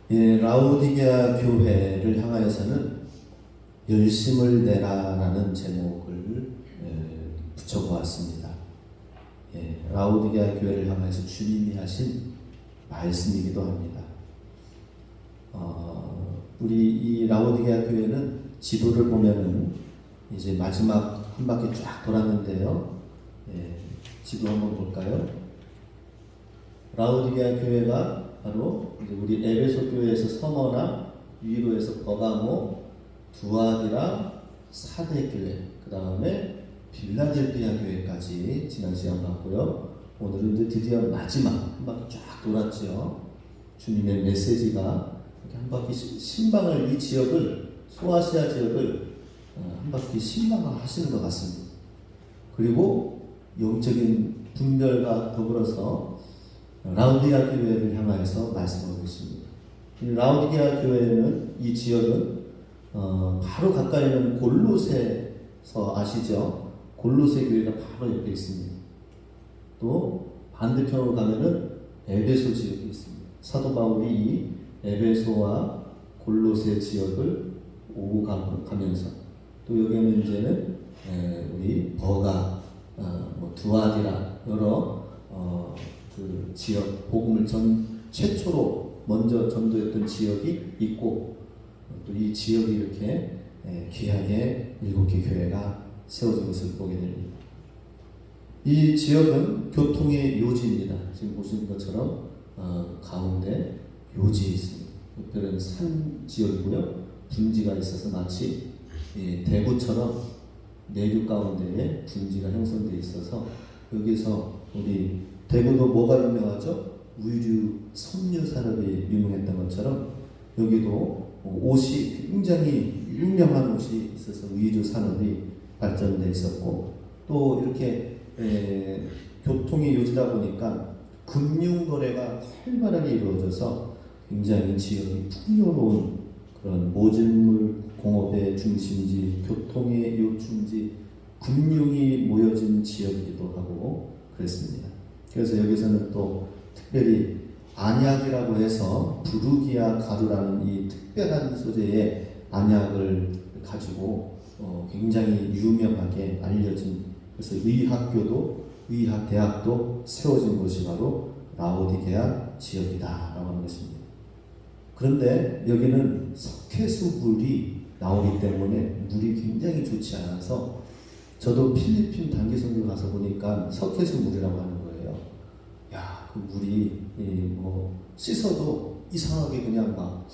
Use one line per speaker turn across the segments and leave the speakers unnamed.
예, 라우디게아 교회를 향하여서는 열심을 내라라는 제목을 붙여보았습니다. 예, 라우디게아 교회를 향해서 주님이 하신 말씀이기도 합니다. 우리 이 라우디게아 교회는 지도를 보면은 이제 마지막 한 바퀴 쫙 돌았는데요. 예, 지도 한번 볼까요? 라우디게아 교회가 바로 이제 우리 에베소 교회에서 서머나 위로에서 버가모, 두아디라, 사대 교회, 그 다음에 빌라델피아 교회까지 지난 시간 봤고요. 오늘은 이제 드디어 마지막 한 바퀴 쫙 돌았죠. 주님의 메시지가 이렇게 한 바퀴 신방을, 이 지역을, 소아시아 지역을 한 바퀴 신방을 하시는 것 같습니다. 그리고 영적인 분별과 더불어서 라우디게아 교회를 향하여서 말씀하고 있습니다. 이 라우디게아 교회는, 이 지역은 바로 가까이 있는 골로새서 아시죠? 골로새 교회가 바로 옆에 있습니다. 또 반대편으로 가면은 에베소 지역이 있습니다. 사도 바울이 이 에베소와 골로새 지역을 오고 가면서, 또 여기는 이제는 우리 버가, 두아디라 여러 그 지역, 복음을 최초로 먼저 전도했던 지역이 있고, 또 이 지역이 이렇게 귀하게 7개 교회가 세워진 것을 보게 됩니다. 이 지역은 교통의 요지입니다. 지금 보시는 것처럼 가운데 요지에 있습니다. 특별한 산 지역이고요. 분지가 있어서 마치 대구처럼 내륙 가운데에 분지가 형성되어 있어서, 여기서 우리 대구도 뭐가 유명하죠? 의류, 섬유 산업이 유명했던 것처럼 여기도 옷이 굉장히 유명한 옷이 있어서 의류 산업이 발전되어 있었고, 또 이렇게 교통의 요지다 보니까 금융 거래가 활발하게 이루어져서 굉장히 지역이 풍요로운 그런 모질물 공업의 중심지, 교통의 요충지, 금융이 모여진 지역이기도 하고 그랬습니다. 그래서 여기서는 또 특별히 안약이라고 해서 부르기아 가루라는 이 특별한 소재의 안약을 가지고 굉장히 유명하게 알려진, 그래서 의학대학도 세워진 곳이 바로 라우디게아 지역이다라고 하는 것입니다. 그런데 여기는 석회수 물이 나오기 때문에 물이 굉장히 좋지 않아서, 저도 필리핀 단기 선교 가서 보니까 석회수 물이라고 하는 거예요. 야, 그 물이 씻어도 이상하게 그냥 막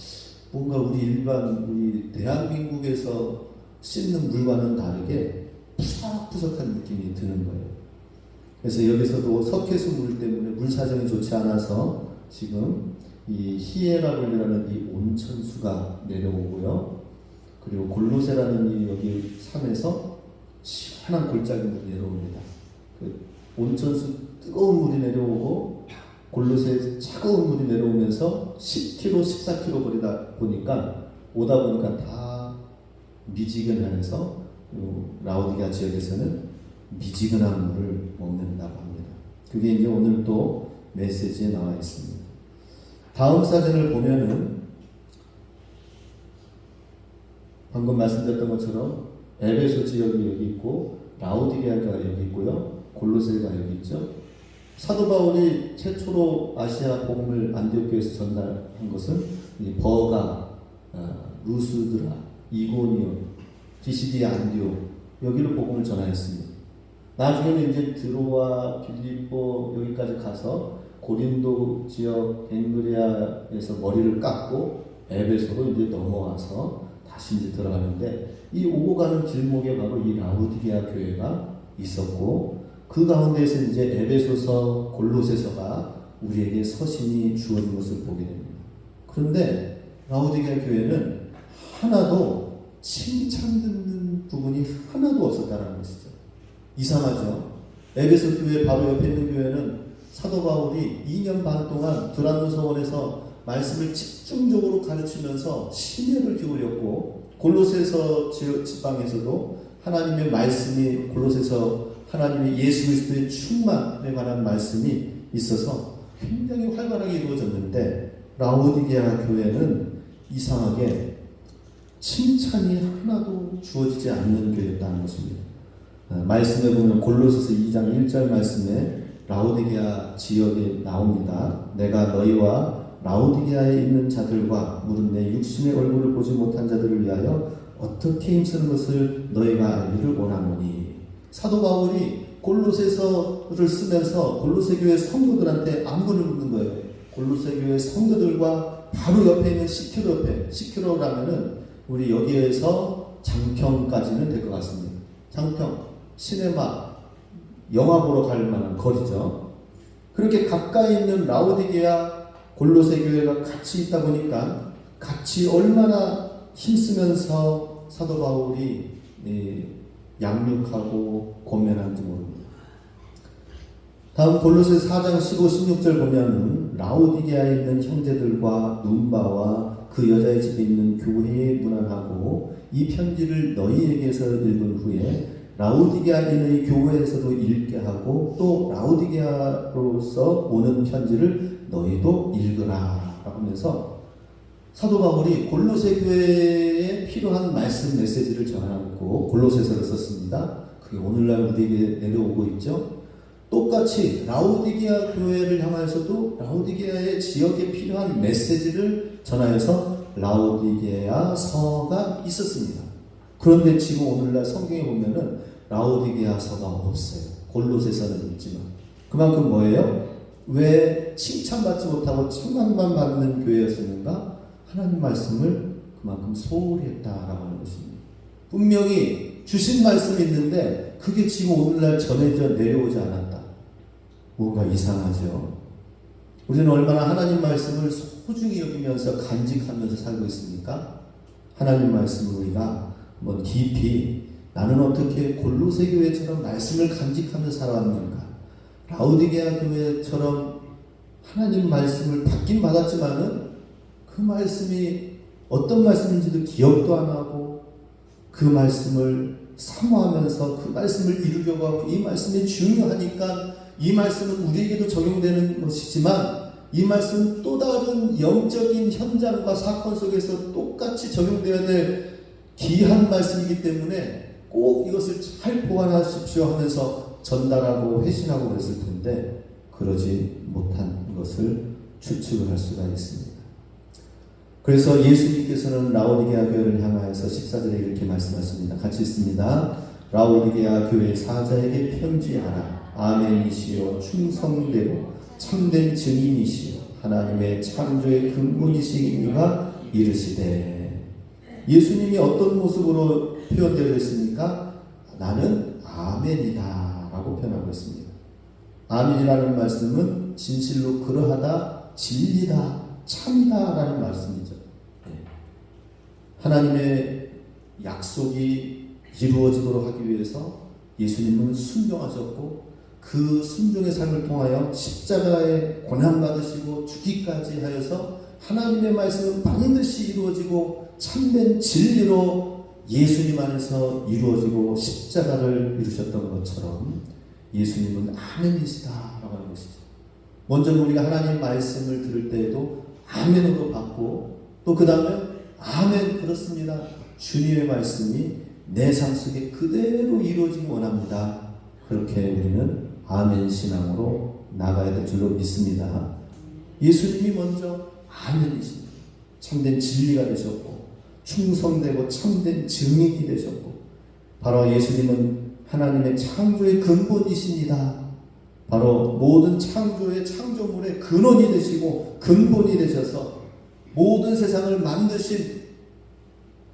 뭔가 우리 대한민국에서 씻는 물과는 다르게 푸석푸석한 느낌이 드는 거예요. 그래서 여기서도 석회수 물 때문에 물 사정이 좋지 않아서 지금 이 히에라볼리라는 이 온천수가 내려오고요. 그리고 골로새라는 이 여기 산에서 시원한 골짜기 물이 내려옵니다. 그 온천수 뜨거운 물이 내려오고 골로새 차가운 물이 내려오면서 10km, 14km 거리다 보니까 다 미지근하면서 라우디게아 지역에서는 미지근한 물을 먹는다고 합니다. 그게 이제 오늘 또 메시지에 나와 있습니다. 다음 사진을 보면은 방금 말씀드렸던 것처럼 에베소 지역이 여기 있고, 라우디게아가 여기 있고요, 골로새가 여기 있죠. 사도 바울이 최초로 아시아 복음을 안디옥교에서 전달한 것은 이 버가, 루스드라, 이고니온, 비시디아, 안디옥 여기로 복음을 전하였습니다. 나중에는 이제 드로아, 빌립보 여기까지 가서 고린도 지역 갱그리아에서 머리를 깎고 에베소로 이제 넘어와서 다시 이제 들어가는데, 이 오고 가는 길목에 바로 이 라우디게아 교회가 있었고, 그 가운데에서 이제 에베소서, 골로새서가 우리에게 서신이 주어진 것을 보게 됩니다. 그런데 라우디게아 교회는 하나도 칭찬 듣는 부분이 하나도 없었다는 것이죠. 이상하죠? 에베소 교회 바로 옆에 있는 교회는 사도 바울이 2년 반 동안 두란노 서원에서 말씀을 집중적으로 가르치면서 심혈을 기울였고, 골로새서 지방에서도 하나님의 말씀이, 골로새서 하나님의 예수 그리스도의 충만에 관한 말씀이 있어서 굉장히 활발하게 이루어졌는데, 라오디게아 교회는 이상하게 칭찬이 하나도 주어지지 않는 교회였다는 것입니다. 말씀에 보면 골로새서 2장 1절 말씀에 라오디게아 지역에 나옵니다. 내가 너희와 라오디게아에 있는 자들과 물은 내 육신의 얼굴을 보지 못한 자들을 위하여 어떻게 힘쓰는 것을 너희가 알기를 원하노니. 사도 바울이 골로새서를 쓰면서 골로새 교회 성도들한테 안부를 묻는 거예요. 골로새 교회 성도들과 바로 옆에 있는 시큐로 옆에, 시큐로라면은 우리 여기에서 장평까지는 될 것 같습니다. 장평, 시네마, 영화 보러 갈 만한 거리죠. 그렇게 가까이 있는 라오디게아 골로새 교회가 같이 있다 보니까 같이 얼마나 힘쓰면서 사도 바울이 양육하고 권면하는지 모릅니다. 다음 골로새 4장 15, 16절 보면 라오디게아에 있는 형제들과 눈바와 그 여자의 집에 있는 교회에 문안하고 이 편지를 너희에게서 읽은 후에 라오디게아인의 교회에서도 읽게 하고 또 라오디게아로서 오는 편지를 너희도 읽으라 하면서 사도 바울이 골로새 교회에 필요한 말씀 메시지를 전하고 골로새서를 썼습니다. 그게 오늘날 우리에게 내려오고 있죠. 똑같이 라오디게아 교회를 향하여서도 라오디게아의 지역에 필요한 메시지를 전하여서 라오디게아서가 있었습니다. 그런데 지금 오늘날 성경에 보면은 라오디게아서가 없어요. 골로새서는 있지만. 그만큼 뭐예요? 왜 칭찬받지 못하고 책망만 받는 교회였었는가? 하나님 말씀을 그만큼 소홀히 했다라고 하는 것입니다. 분명히 주신 말씀이 있는데 그게 지금 오늘날 전해져 내려오지 않았다. 뭔가 이상하죠. 우리는 얼마나 하나님 말씀을 소중히 여기면서 간직하면서 살고 있습니까? 하나님 말씀을 우리가 한번 깊이 나는 어떻게 골로새 교회처럼 말씀을 간직하면서 살아왔는가? 라오디게아 교회처럼 하나님 말씀을 받긴 받았지만은 그 말씀이 어떤 말씀인지도 기억도 안 하고 그 말씀을 사모하면서 그 말씀을 이루려고 하고 이 말씀이 중요하니까 이 말씀은 우리에게도 적용되는 것이지만 이 말씀은 또 다른 영적인 현장과 사건 속에서 똑같이 적용되어야 될 귀한 말씀이기 때문에 꼭 이것을 잘 보관하십시오 하면서 전달하고 회신하고 그랬을 텐데 그러지 못한 것을 추측을 할 수가 있습니다. 그래서 예수님께서는 라오디게아 교회를 향하여서 14절에 이렇게 말씀하십니다. 같이 있습니다. 라오디게아 교회 사자에게 편지하라. 아멘이시여 충성되고 참된 증인이시여 하나님의 창조의 근본이시니가 이르시되. 예수님이 어떤 모습으로 표현되어 있습니까? 나는 아멘이다 라고 표현하고 있습니다. 아멘이라는 말씀은 진실로 그러하다, 진리다, 참이다 라는 말씀이죠. 하나님의 약속이 이루어지도록 하기 위해서 예수님은 순종하셨고 그 순종의 삶을 통하여 십자가에 고난받으시고 죽기까지 하여서 하나님의 말씀은 반드시 이루어지고 참된 진리로 예수님 안에서 이루어지고 십자가를 이루셨던 것처럼 예수님은 아멘이시다라고 하는 것이죠. 먼저 우리가 하나님 말씀을 들을 때에도 아멘으로 받고 또 그 다음에 아멘 그렇습니다. 주님의 말씀이 내 삶 속에 그대로 이루어지기 원합니다. 그렇게 우리는 아멘 신앙으로 나가야 될 줄로 믿습니다. 예수님이 먼저 아멘이십니다. 참된 진리가 되셨고 충성되고 참된 증인이 되셨고 바로 예수님은 하나님의 창조의 근본이십니다. 바로 모든 창조의 창조물의 근원이 되시고 근본이 되셔서 모든 세상을 만드신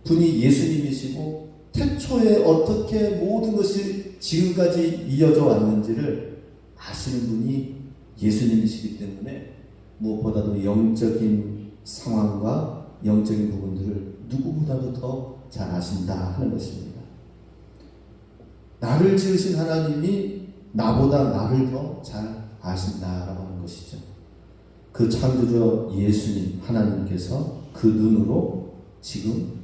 분이 예수님이시고 태초에 어떻게 모든 것이 지금까지 이어져 왔는지를 아시는 분이 예수님이시기 때문에 무엇보다도 영적인 상황과 영적인 부분들을 누구보다도 더 잘 아신다 하는 것입니다. 나를 지으신 하나님이 나보다 나를 더 잘 아신다라고 하는 것이죠. 그 창조주 예수님 하나님께서 그 눈으로 지금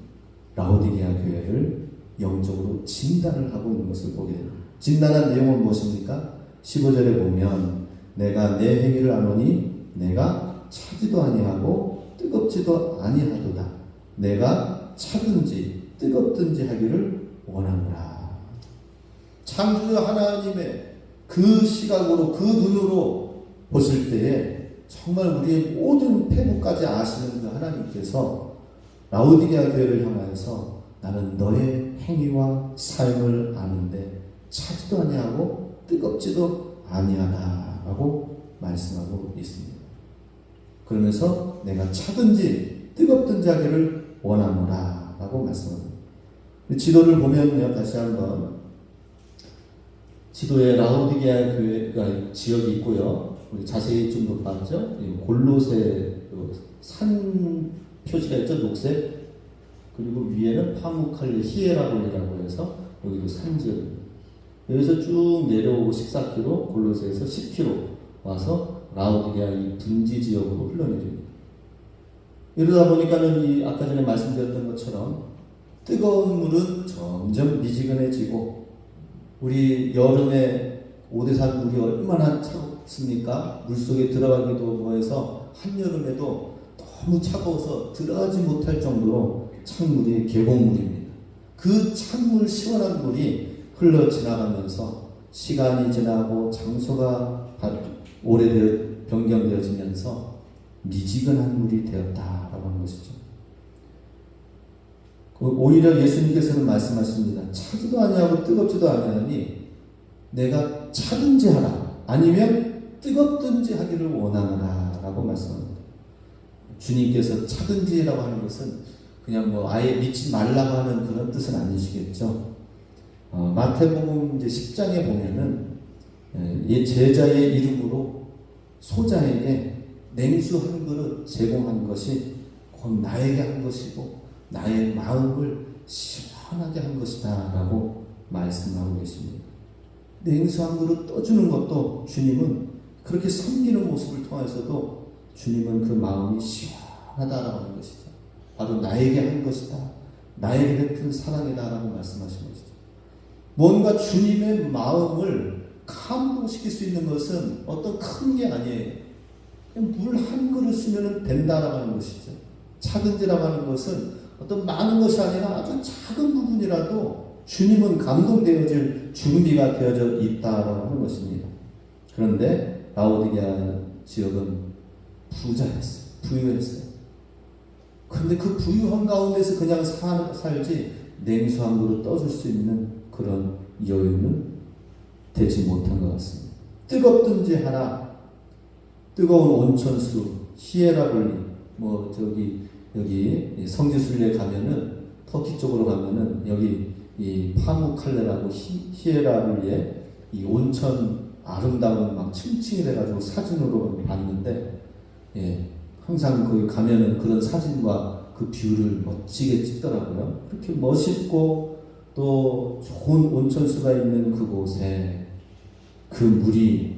라오디게아 교회를 영적으로 진단을 하고 있는 것을 보게 됩니다. 진단한 내용은 무엇입니까? 15절에 보면 내가 내 행위를 아노니 내가 차지도 아니하고 뜨겁지도 아니하도다. 내가 차든지 뜨겁든지 하기를 원하노라. 창조주 하나님의 그 시각으로 그 눈으로 보실 때에 정말 우리의 모든 패부까지 아시는 그 하나님께서 라오디게아 교회를 향하여서 나는 너의 행위와 삶을 아는데 차지도 아니하고 뜨겁지도 아니하다라고 말씀하고 있습니다. 그러면서 내가 차든지 뜨겁든지 하기를 원하노라 라고 말씀합니다. 지도를 보면요, 다시 한번 지도에 라오디게아 교회가 지역이 있고요. 우리 자세히 좀 더 봤죠? 골로새 산 표시가 있죠, 녹색. 그리고 위에는 파무칼레 히에라볼이라고 해서 여기도 산 지역입니다. 여기서 쭉 내려오고 14km, 골로새에서 10km 와서 라오디게아 이 분지 지역으로 흘러내립니다. 이러다 보니까는 이 아까 전에 말씀드렸던 것처럼 뜨거운 물은 점점 미지근해지고, 우리 여름에 오대산 물이 얼마나 차갑습니까? 물속에 들어가기도 뭐해서 한여름에도 너무 차가워서 들어가지 못할 정도로 찬물이 계곡물입니다. 그 찬물, 시원한 물이 흘러 지나가면서 시간이 지나고 장소가 오래되어 변경되어지면서 미지근한 물이 되었다라고 하는 것이죠. 오히려 예수님께서는 말씀하십니다. 차지도 아니하고 뜨겁지도 아니하니 내가 차든지 하라, 아니면 뜨겁든지 하기를 원하노라 라고 말씀합니다. 주님께서 차든지라고 하는 것은 그냥 뭐 아예 믿지 말라고 하는 그런 뜻은 아니시겠죠. 마태복음 이제 10장에 보면은 제자의 이름으로 소자에게 냉수 한 그릇 제공한 것이 곧 나에게 한 것이고 나의 마음을 시원하게 한 것이다 라고 말씀하고 계십니다. 냉수 한 그릇 떠주는 것도 주님은 그렇게 섬기는 모습을 통해서도 주님은 그 마음이 시원하다라고 하는 것이죠. 바로 나에게 한 것이다, 나에게 베푼 사랑이다 라고 말씀하신 것이죠. 뭔가 주님의 마음을 감동시킬 수 있는 것은 어떤 큰 게 아니에요. 그냥 물 한 그릇 쓰면 된다라고 하는 것이죠. 차든지라고 하는 것은 어떤 많은 것이 아니라 아주 작은 부분이라도 주님은 감동되어질 준비가 되어져 있다라고 하는 것입니다. 그런데 라오디게아 지역은 부자였어요. 부유했어요. 그런데 그 부유한 가운데서 그냥 살지 냉수 한 그릇 떠줄 수 있는 그런 여유는 되지 못한 것 같습니다. 뜨겁든지 하라. 뜨거운 온천수 히에라볼리, 여기 성지순례 가면은, 터키 쪽으로 가면은 여기 이 파무칼레라고 히에라볼리에 이 온천 아름다운 막 층층이 돼가지고 사진으로 봤는데, 항상 거기 가면은 그런 사진과 그 뷰를 멋지게 찍더라고요. 그렇게 멋있고 또 좋은 온천수가 있는 그곳에 그 물이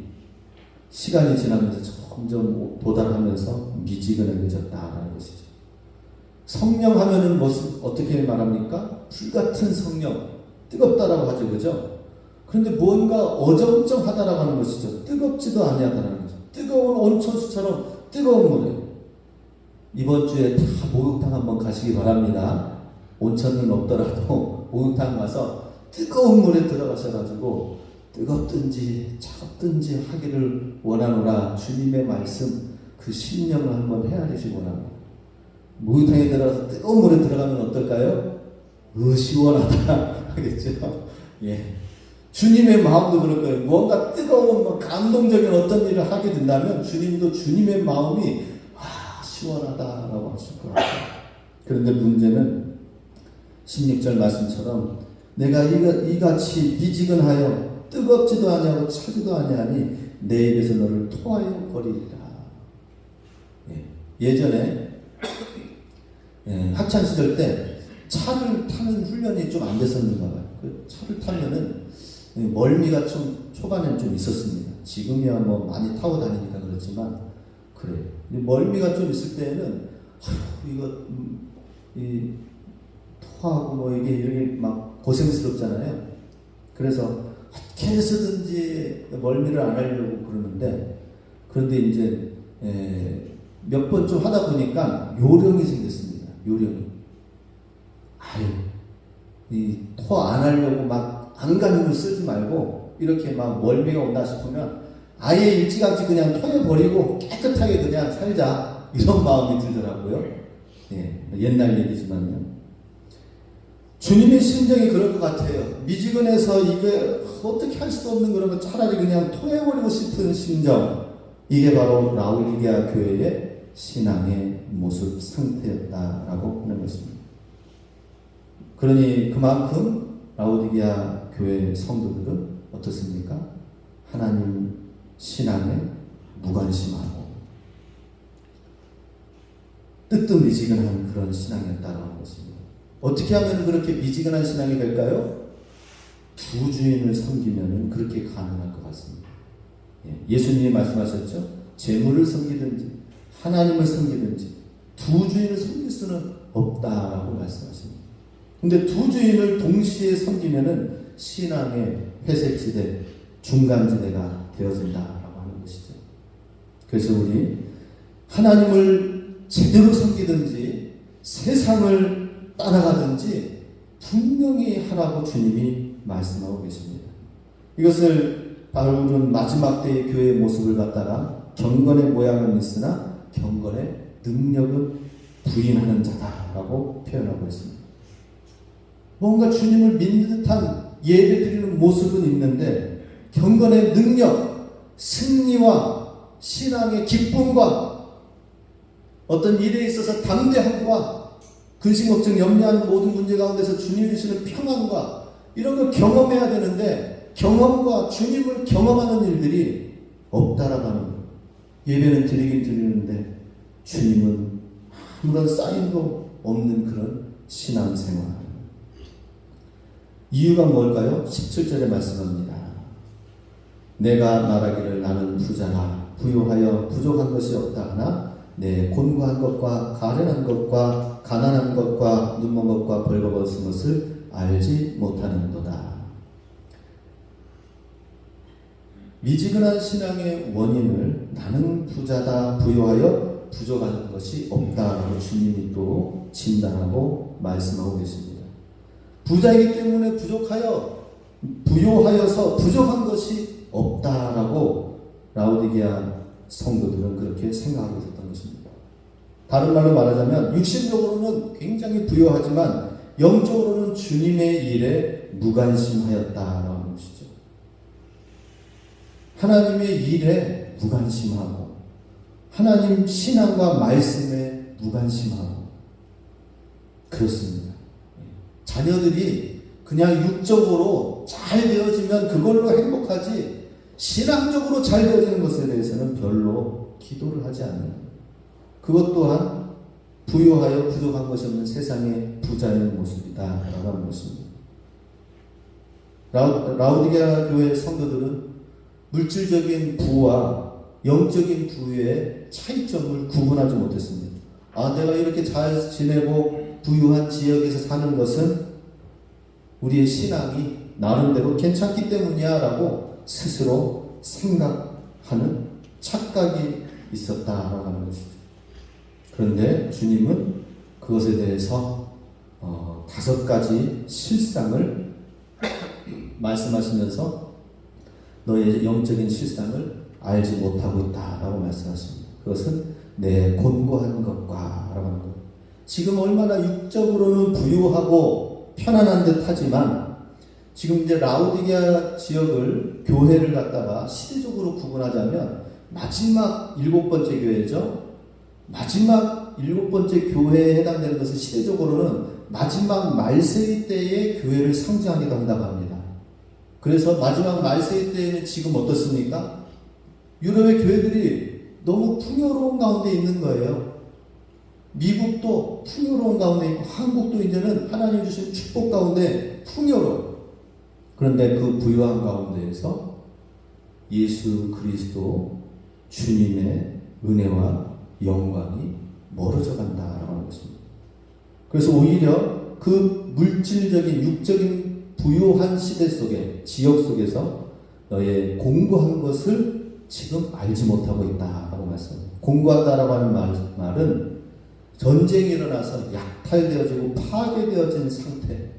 시간이 지나면서 점점 도달하면서 미지근해졌다라는 것이죠. 성령 하면은 어떻게 말합니까? 불같은 성령, 뜨겁다라고 하죠, 그죠? 그런데 뭔가 어정쩡하다라고 하는 것이죠. 뜨겁지도 아니하다라는 거죠. 뜨거운 온천수처럼 뜨거운 물이에요. 이번 주에 다 목욕탕 한번 가시기 바랍니다. 온천은 없더라도 목욕탕 가서 뜨거운 물에 들어가셔가지고 뜨겁든지 차갑든지 하기를 원하노라. 주님의 말씀 그 신령을 한번 헤아리시기 원합니다. 목욕탕에 들어가서 뜨거운 물에 들어가면 어떨까요? 시원하다 하겠죠. 주님의 마음도 그럴 거예요. 뭔가 뜨거운 감동적인 어떤 일을 하게 된다면 주님도 주님의 마음이 시원하다라고 하실 거예요. 그런데 문제는 16절 말씀처럼 내가 이같이 미지근하여 뜨겁지도 아니하고 차지도 아니하니 내 입에서 너를 토하여 버리리라. 예전에 학창 시절 때 차를 타는 훈련이 좀 안 됐었는가 봐요. 그 차를 타면은 멀미가 좀 초반에는 좀 있었습니다. 지금이야 많이 타고 다니니까 그렇지만 그래요. 멀미가 좀 있을 때에는 토하고 이게 이렇게 막 고생스럽잖아요. 그래서 어떻게 해서든지 멀미를 안 하려고 그러는데, 그런데 이제 몇 번 좀 하다 보니까 요령이 생겼습니다. 요령이. 아유, 이 토 안 하려고 막 안간힘을 쓰지 말고 이렇게 막 멀미가 온다 싶으면 아예 일찌감치 그냥 토해버리고 깨끗하게 그냥 살자, 이런 마음이 들더라고요. 예, 옛날 얘기지만요. 주님의 심정이 그럴 것 같아요. 미지근해서 이게 어떻게 할 수도 없는 그러면 차라리 그냥 토해버리고 싶은 심정. 이게 바로 라오디게아 교회의 신앙의 모습 상태였다라고 하는 것입니다. 그러니 그만큼 라오디게아 교회 성도들은 어떻습니까? 하나님 신앙에 무관심하고 뜨뜻미지근한 그런 신앙이었다라는 것입니다. 어떻게 하면 그렇게 미지근한 신앙이 될까요? 두 주인을 섬기면 그렇게 가능할 것 같습니다. 예수님이 말씀하셨죠? 재물을 섬기든지 하나님을 섬기든지 두 주인을 섬길 수는 없다라고 말씀하십니다. 근데 두 주인을 동시에 섬기면은 신앙의 회색지대, 중간지대가 되어진다라고 하는 것이죠. 그래서 우리 하나님을 제대로 섬기든지 세상을 따라가든지 분명히 하라고 주님이 말씀하고 계십니다. 이것을 바울은 마지막 때의 교회의 모습을 갖다가 경건의 모양은 있으나 경건의 능력은 부인하는 자다라고 표현하고 있습니다. 뭔가 주님을 믿는 듯한 예배 드리는 모습은 있는데 경건의 능력, 승리와 신앙의 기쁨과 어떤 일에 있어서 담대함과 근심 걱정 염려하는 모든 문제 가운데서 주님이 주시는 평안과 이런 걸 경험해야 되는데 경험과 주님을 경험하는 일들이 없다라고 하는 거예요. 예배는 드리긴 드리는데 주님은 아무런 사인도 없는 그런 신앙생활. 이유가 뭘까요? 17절에 말씀합니다. 내가 말하기를 나는 부자라 부요하여 부족한 것이 없다 하나 내 곤고한 것과 가련한 것과 가난한 것과 눈먼 것과 벌거벗은 것을 알지 못하는도다. 미지근한 신앙의 원인을 나는 부자다 부요하여 부족한 것이 없다라고 주님이 또 진단하고 말씀하고 계십니다. 부자이기 때문에 부요하여서 부족한 것이 없다라고 라오디게아 성도들은 그렇게 생각하고 있었던 것입니다. 다른 말로 말하자면 육신적으로는 굉장히 부요하지만 영적으로는 주님의 일에 무관심하였다라는 것이죠. 하나님의 일에 무관심하고 하나님 신앙과 말씀에 무관심하고 그렇습니다. 자녀들이 그냥 육적으로 잘 되어지면 그걸로 행복하지 신앙적으로 잘 되어지는 것에 대해서는 별로 기도를 하지 않는 그것 또한 부요하여 부족한 것이 없는 세상의 부자의 모습이다라고 하는 것입니다. 라오디게아 교회 성도들은 물질적인 부와 영적인 부의 차이점을 구분하지 못했습니다. 내가 이렇게 잘 지내고 부유한 지역에서 사는 것은 우리의 신앙이 나름대로 괜찮기 때문이야 라고 스스로 생각하는 착각이 있었다라고 하는 것이죠. 그런데 주님은 그것에 대해서 5가지 실상을 말씀하시면서 너의 영적인 실상을 알지 못하고 있다라고 말씀하십니다. 그것은 내 곤고한 것과 라고 하는 것. 지금 얼마나 육적으로는 부유하고 편안한 듯 하지만 지금 이제 라오디게아 지역을 교회를 갖다가 시대적으로 구분하자면 마지막 7번째 교회죠. 마지막 7번째 교회에 해당되는 것은 시대적으로는 마지막 말세기 때의 교회를 상징하기도 한다고 합니다. 그래서 마지막 말세기 때에는 지금 어떻습니까? 유럽의 교회들이 너무 풍요로운 가운데 있는 거예요. 미국도 풍요로운 가운데 있고 한국도 이제는 하나님 주신 축복 가운데 풍요로워. 그런데 그 부유한 가운데에서 예수 그리스도 주님의 은혜와 영광이 멀어져 간다라고 하는 것입니다. 그래서 오히려 그 물질적인 육적인 부유한 시대 속에 지역 속에서 너의 공부한 것을 지금 알지 못하고 있다라고 말씀합니다. 공고하다라고 하는 말은 전쟁이 일어나서 약탈되어지고 파괴되어진 상태.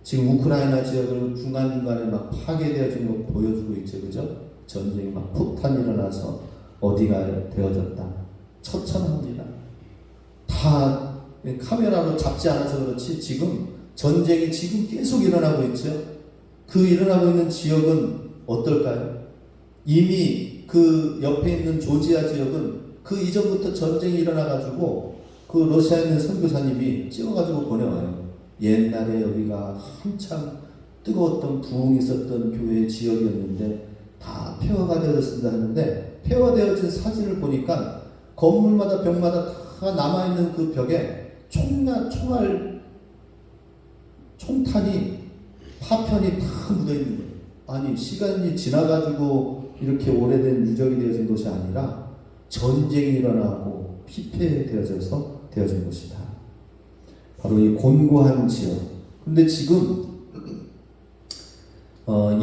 지금 우크라이나 지역을 중간중간에 막 파괴되어진 거 보여주고 있죠. 그죠? 전쟁이 막 폭탄이 일어나서 어디가 되어졌다. 처참합니다. 다 카메라로 잡지 않아서 그렇지 지금 전쟁이 지금 계속 일어나고 있죠. 그 일어나고 있는 지역은 어떨까요? 이미 그 옆에 있는 조지아 지역은 그 이전부터 전쟁이 일어나가지고 그 러시아에 있는 선교사님이 찍어가지고 보내와요. 옛날에 여기가 한참 뜨거웠던 부흥이 있었던 교회 지역이었는데 다 폐허가 되어졌습니다 하는데 폐허되어진 사진을 보니까 건물마다 벽마다 다 남아있는 그 벽에 총탄이 파편이 다 묻어있는 거예요. 아니 시간이 지나가지고 이렇게 오래된 유적이 되어진 것이 아니라 전쟁이 일어나고 피폐되어져서 되어진 것이다. 바로 이 곤고한 지역. 근데 지금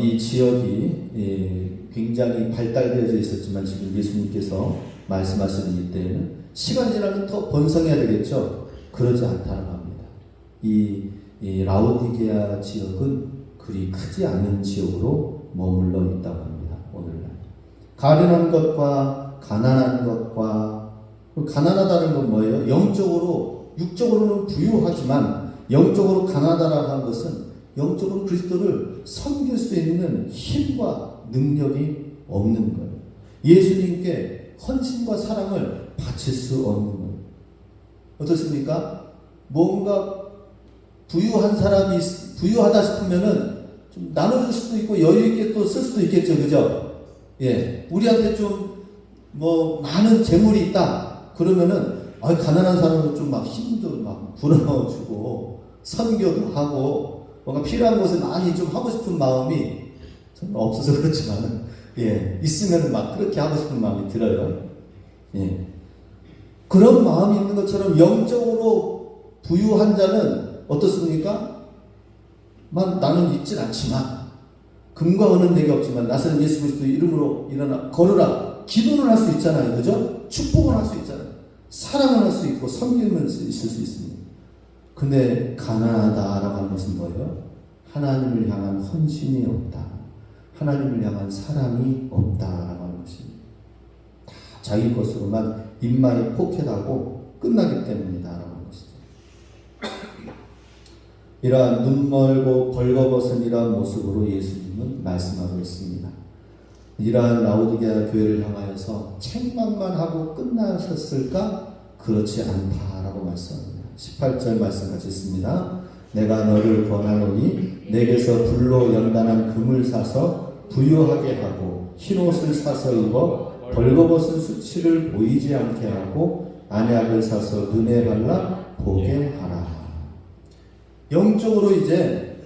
이 지역이 굉장히 발달되어져 있었지만 지금 예수님께서 말씀하시는 이때에는 시간이 지나면 더 번성해야 되겠죠. 그러지 않다고 합니다. 이 라오디게아 지역은 그리 크지 않은 지역으로 머물러 있다고 합니다. 오늘날 가련한 것과 가난한 것과 가난하다는 건 뭐예요? 영적으로 육적으로는 부유하지만 영적으로 가난하다라고 하는 것은 영적으로 그리스도를 섬길 수 있는 힘과 능력이 없는 거예요. 예수님께 헌신과 사랑을 바칠 수 없는 거예요. 어떻습니까? 뭔가 부유한 사람이 부유하다 싶으면은 좀 나눠줄 수도 있고 여유있게 또 쓸 수도 있겠죠. 그죠? 예. 우리한테 좀 뭐 많은 재물이 있다. 그러면은 가난한 사람은 좀 막 힘도 막 불어넣어주고 선교도 하고 뭔가 필요한 것을 많이 좀 하고 싶은 마음이 저는 없어서 그렇지만 예. 있으면 막 그렇게 하고 싶은 마음이 들어요. 예. 그런 마음이 있는 것처럼 영적으로 부유한 자는 어떻습니까? 나는 있진 않지만 금과 은은 내게 없지만 나서는 예수 그리스도 이름으로 일어나 걸으라. 기도는 할 수 있잖아요. 그죠? 축복은 할 수 있잖아요. 사랑은 할 수 있고 섬기는 있을 수 있습니다. 근데 가난하다라고 하는 것은 뭐예요? 하나님을 향한 헌신이 없다. 하나님을 향한 사랑이 없다라고 하는 것입니다. 다 자기 것으로만 입만이 포켓하고 끝나기 때문이다라고 하는 것이죠. 이러한 눈멀고 벌거벗은 이러한 모습으로 예수님은 말씀하고 있습니다. 이러한 라오디게아 교회를 향하여서 책망만 하고 끝나셨을까? 그렇지 않다라고 말씀합니다. 18절 말씀 같이 있습니다. 내가 너를 권하노니 내게서 불로 연단한 금을 사서 부유하게 하고 흰옷을 사서 입어 벌거벗은 수치를 보이지 않게 하고 안약을 사서 눈에 발라 보게 하라. 영적으로 이제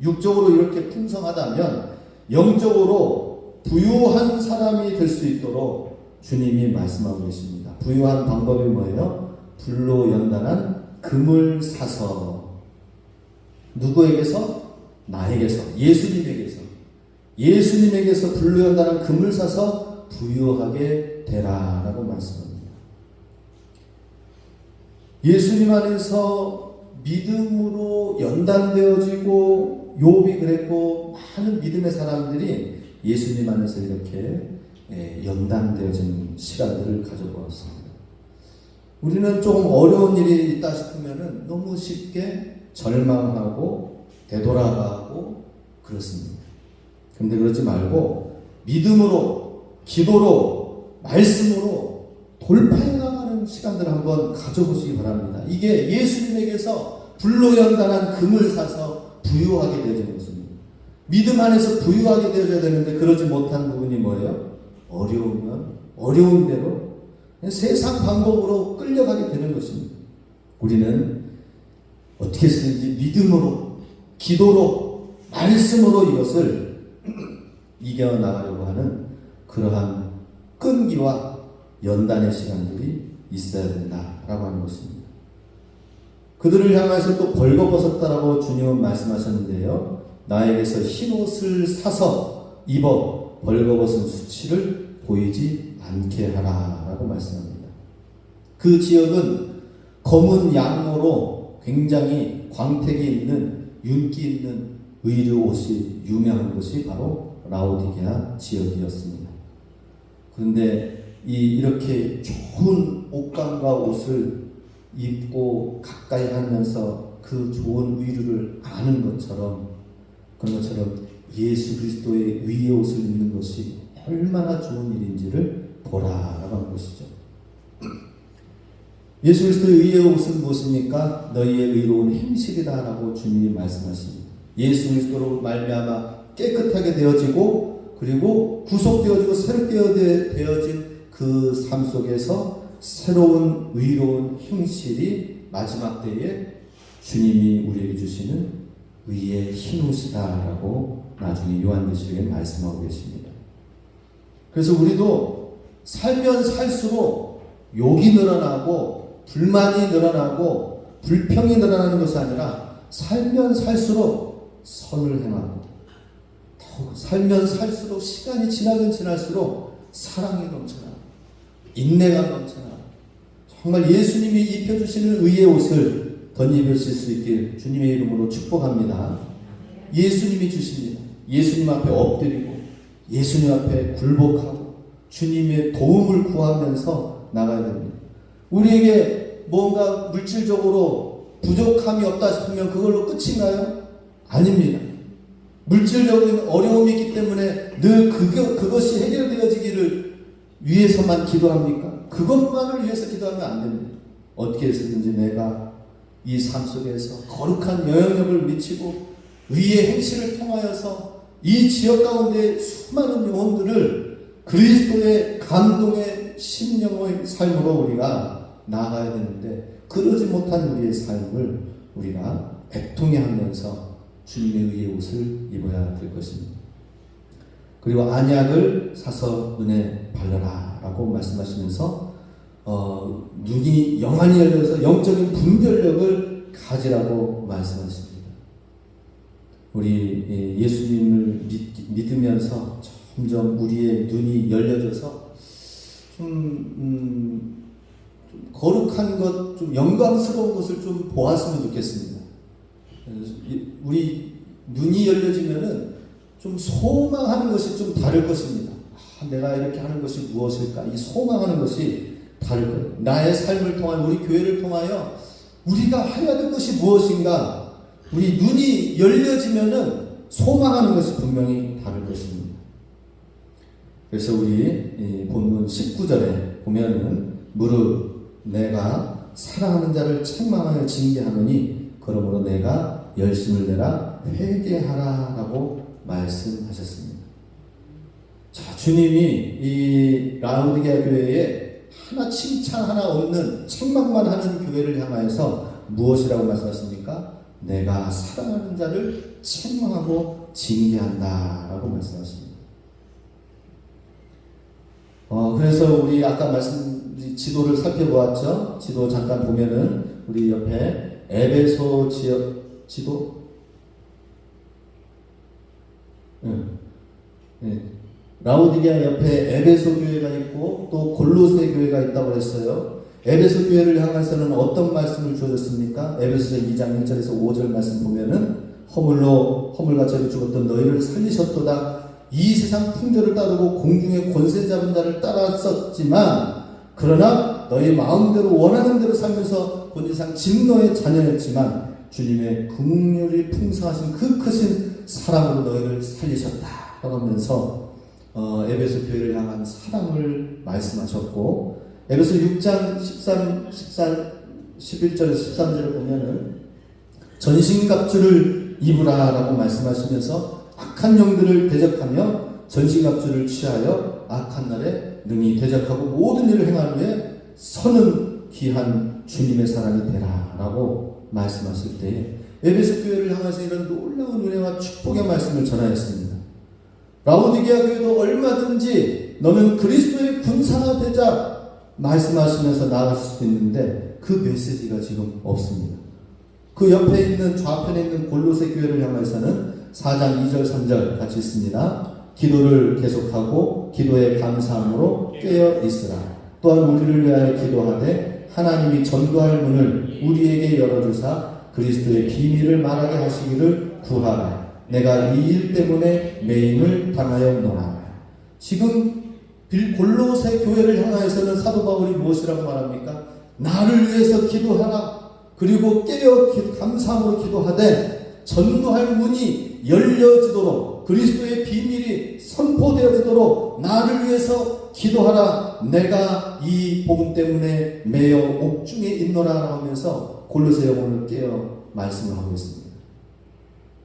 육적으로 이렇게 풍성하다면 영적으로 부유한 사람이 될 수 있도록 주님이 말씀하고 계십니다. 부유한 방법이 뭐예요? 불로 연단한 금을 사서 누구에게서? 나에게서 예수님에게서 불로 연단한 금을 사서 부유하게 되라라고 말씀합니다. 예수님 안에서 믿음으로 연단되어지고 욥이 그랬고 많은 믿음의 사람들이 예수님 안에서 이렇게 연단되어진 시간들을 가져보았습니다. 우리는 조금 어려운 일이 있다 싶으면 너무 쉽게 절망하고 되돌아가고 그렇습니다. 그런데 그러지 말고 믿음으로 기도로 말씀으로 돌파해 나가는 시간들을 한번 가져보시기 바랍니다. 이게 예수님에게서 불로 연단한 금을 사서 부유하게 되어지는 것입니다. 믿음 안에서 부유하게 되어져야 되는데 그러지 못한 부분이 뭐예요? 어려우면 어려운 대로 세상 방법으로 끌려가게 되는 것입니다. 우리는 어떻게 쓰는지 믿음으로 기도로 말씀으로 이것을 이겨나가려고 하는 그러한 끈기와 연단의 시간들이 있어야 된다라고 하는 것입니다. 그들을 향해서 또 벌거벗었다라고 주님은 말씀하셨는데요. 나에게서 흰옷을 사서 입어 벌거벗은 수치를 보이지 않게 하라라고 말씀합니다. 그 지역은 검은 양모로 굉장히 광택이 있는 윤기 있는 의류 옷이 유명한 곳이 바로 라오디게아 지역이었습니다. 그런데 이렇게 좋은 옷감과 옷을 입고 가까이 하면서 그 좋은 의류를 아는 것처럼, 그런 것처럼 예수 그리스도의 의의 옷을 입는 것이 얼마나 좋은 일인지를 보라라고 하는 것이죠. 예수 그리스도의 의의 옷은 무엇입니까? 너희의 의로운 행실이다 라고 주님이 말씀하십니다. 예수 그리스도로 말미암아 깨끗하게 되어지고, 그리고 구속되어지고 새롭게 되어진 그 삶 속에서 새로운 의로운 행실이 마지막 때에 주님이 우리에게 주시는 의의 흰옷이다라고 나중에 요한계시록에 말씀하고 계십니다. 그래서 우리도 살면 살수록 욕이 늘어나고 불만이 늘어나고 불평이 늘어나는 것이 아니라 살면 살수록 선을 행하고, 살면 살수록 시간이 지나면 지날수록 사랑이 넘쳐나, 인내가 넘쳐나, 정말 예수님이 입혀주시는 의의 옷을 덧입으실 수 있길 주님의 이름으로 축복합니다. 예수님이 주십니다. 예수님 앞에 엎드리고 예수님 앞에 굴복하고 주님의 도움을 구하면서 나가야 됩니다. 우리에게 뭔가 물질적으로 부족함이 없다 싶으면 그걸로 끝인가요? 아닙니다. 물질적인 어려움이 있기 때문에 늘 그것이 해결되어지기를 위해서만 기도합니까? 그것만을 위해서 기도하면 안 됩니다. 어떻게 해서든지 내가 이 삶 속에서 거룩한 영향력을 미치고 의의 행실을 통하여서 이 지역 가운데 수많은 영혼들을 그리스도의 감동의 심령의 삶으로 우리가 나아가야 되는데, 그러지 못한 우리의 삶을 우리가 애통해 하면서 주님의 의의 옷을 입어야 될 것입니다. 그리고 안약을 사서 눈에 바르라 라고 말씀하시면서 눈이 영안이 열려서 영적인 분별력을 가지라고 말씀하십니다. 우리 예수님을 믿으면서 점점 우리의 눈이 열려져서 좀 거룩한 것, 좀 영광스러운 것을 좀 보았으면 좋겠습니다. 우리 눈이 열려지면은 좀 소망하는 것이 좀 다를 것입니다. 내가 이렇게 하는 것이 무엇일까? 이 소망하는 것이 다를 거예요. 나의 삶을 통한, 우리 교회를 통하여 우리가 해야 될 것이 무엇인가? 우리 눈이 열려지면은 소망하는 것이 분명히 다를 것입니다. 그래서 우리 본문 19절에 보면은 무릇 내가 사랑하는 자를 책망하여 징계하노니 그러므로 내가 열심을 내라 회개하라 라고 말씀하셨습니다. 자, 주님이 이 라오디게아 교회에 하나 칭찬 하나 없는 책망만 하는 교회를 향하여서 무엇이라고 말씀하십니까? 내가 사랑하는 자를 책망하고 징계한다 라고 말씀하십니다. 그래서 우리 아까 지도를 살펴보았죠. 지도 잠깐 보면은 우리 옆에 에베소 지역 지도, 라오디게아 옆에 에베소 교회가 있고 또 골로새 교회가 있다고 했어요. 에베소 교회를 향해서는 어떤 말씀을 주셨습니까? 에베소서 2장 1절에서 5절 말씀 보면은 허물과 죄로 죽었던 너희를 살리셨도다. 이 세상 풍조를 따르고 공중의 권세 잡은 자를 따랐었지만 그러나 너희 마음대로 원하는 대로 살면서 본질상 진노의 자녀였지만 주님의 긍휼이 풍성하신 그 크신 사랑으로 너희를 살리셨다 하면서 에베소 교회를 향한 사랑을 말씀하셨고, 에베소 6장 11절에서 13절을 보면은 전신갑주를 입으라 라고 말씀하시면서 악한 영들을 대적하며 전신갑주를 취하여 악한 날에 능히 대적하고 모든 일을 행하는데 선은 귀한 주님의 사람이 되라 라고 말씀하실 때에 에베소 교회를 향해서 이런 놀라운 은혜와 축복의 말씀을 전하였습니다. 라오디게아 교회도 얼마든지 너는 그리스도의 군사가 되자 말씀하시면서 나아갈 수도 있는데 그 메시지가 지금 없습니다. 그 옆에 있는 좌편에 있는 골로새 교회를 향해서는 4장 2절 3절 같이 있습니다. 기도를 계속하고 기도의 감사함으로 깨어 있으라. 또한 우리를 위하여 기도하되 하나님이 전도할 문을 우리에게 열어주사 그리스도의 비밀을 말하게 하시기를 구하라. 내가 이 일 때문에 매임을 당하였노라. 지금 골로새 교회를 향하여서는 사도 바울이 무엇이라고 말합니까? 나를 위해서 기도하라. 그리고 깨어 감사함으로 기도하되 전도할 문이 열려지도록 그리스도의 비밀이 선포되어지도록 나를 위해서 기도하라. 내가 이 복음 때문에 매여 옥중에 있노라 하면서 골로새 영혼을 깨어 말씀을 하고 있습니다.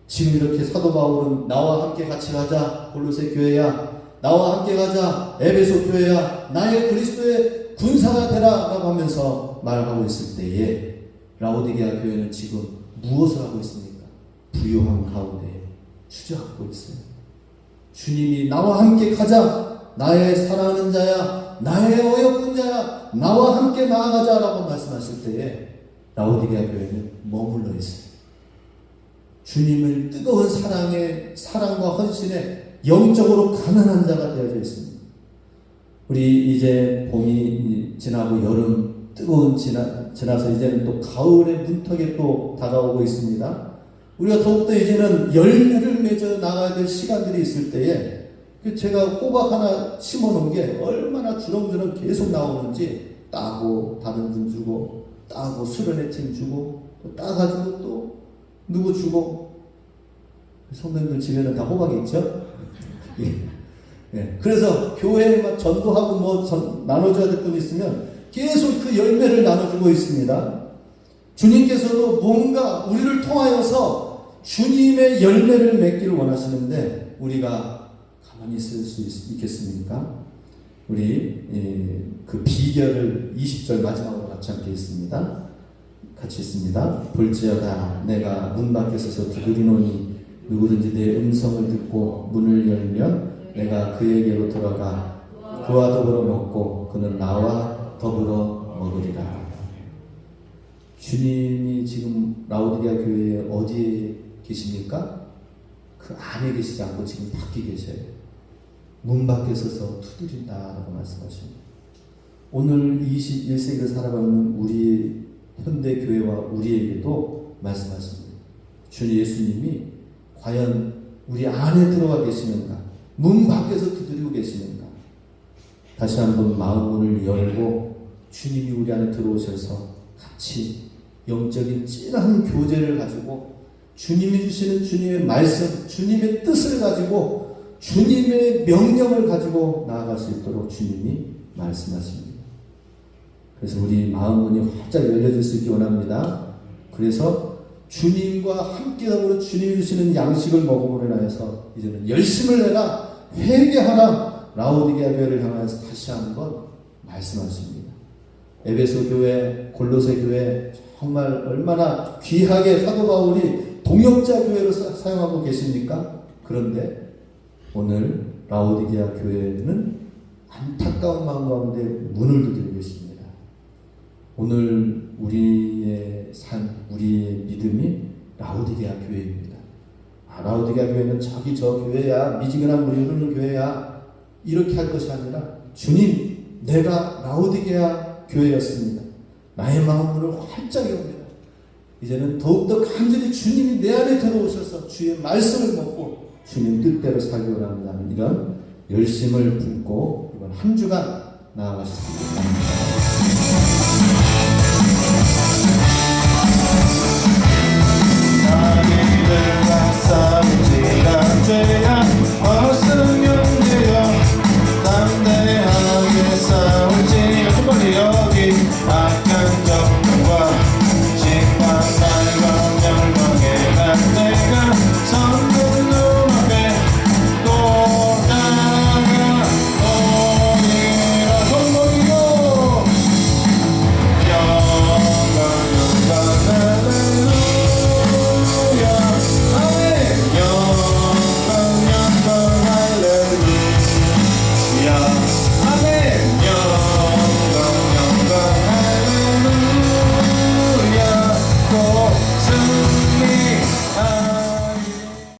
지금 이렇게 사도 바울은 나와 함께 같이 가자 골로새 교회야, 나와 함께 가자 에베소 교회야, 나의 그리스도의 군사가 되라 라고 하면서 말하고 있을 때에 라오디게아 교회는 지금 무엇을 하고 있습니까? 부요한 가운데 주저앉고 있어요. 주님이 나와 함께 가자, 나의 사랑하는 자야, 나의 어여쁜 자야, 나와 함께 나아가자 라고 말씀하실 때에 라오디게아 교회는 머물러 있어요. 주님을 뜨거운 사랑과 헌신에 영적으로 가난한 자가 되어져 있습니다. 우리 이제 봄이 지나고 여름 뜨거운 지나서 이제는 또 가을의 문턱에 또 다가오고 있습니다. 우리가 더욱더 이제는 열매를 맺어 나가야 될 시간들이 있을 때에 제가 호박 하나 심어 놓은 게 얼마나 주렁주렁 계속 나오는지 따고 다른 분 주고 따고 수련회 팀 주고 또 따가지고 또 누구 주고 성도님들 집에는 다 호박이 있죠? 예. 그래서 교회에 막 전도하고 나눠줘야 될 분 있으면 계속 그 열매를 나눠주고 있습니다. 주님께서도 뭔가 우리를 통하여서 주님의 열매를 맺기를 원하시는데 우리가 가만히 있을 수 있겠습니까? 우리 그 비결을 20절 마지막으로 같이 함께 있습니다. 같이 있습니다. 볼지어다 내가 문 밖에 서서 두드리노니 누구든지 내 음성을 듣고 문을 열면 내가 그에게로 들어가 그와 더불어 먹고 그는 나와 더불어 먹으리라. 주님이 지금 라오디게아 교회에 어디에 계십니까? 그 안에 계시지 않고 지금 밖에 계셔요. 문 밖에 서서 두드린다라고 말씀하십니다. 오늘 21세기를 살아가는 우리 현대 교회와 우리에게도 말씀하십니다. 주 예수님이 과연 우리 안에 들어가 계시는가? 문 밖에서 두드리고 계시는가? 다시 한번 마음문을 열고 주님이 우리 안에 들어오셔서 같이 영적인 찐한 교제를 가지고 주님이 주시는 주님의 말씀, 주님의 뜻을 가지고 주님의 명령을 가지고 나아갈 수 있도록 주님이 말씀하십니다. 그래서 우리 마음문이 활짝 열려질 수 있기 원합니다. 그래서 주님과 함께 더불어 주님이 주시는 양식을 먹음으로 인하여서 이제는 열심을 내라, 회개하라, 라오디게아 교회를 향해서 다시 한번 말씀하십니다. 에베소 교회, 골로새 교회 정말 얼마나 귀하게 사도 바울이 동역자 교회로 사용하고 계십니까? 그런데 오늘 라오디게아 교회는 안타까운 마음 가운데 문을 두드리고 계십니다. 오늘 우리의 삶, 우리의 믿음이 라오디게아 교회입니다. 라오디게아 교회는 저기 저 교회야, 미지근한 물이 흐르는 교회야, 이렇게 할 것이 아니라 주님, 내가 라오디게아 교회였습니다. 나의 마음문을 활짝 엽니다. 이제는 더욱더 간절히 주님이 내 안에 들어오셔서 주의 말씀을 먹고 주님 뜻대로 살기 원한다는 이런 열심을 품고 이번 한 주간 나아가셨습니다.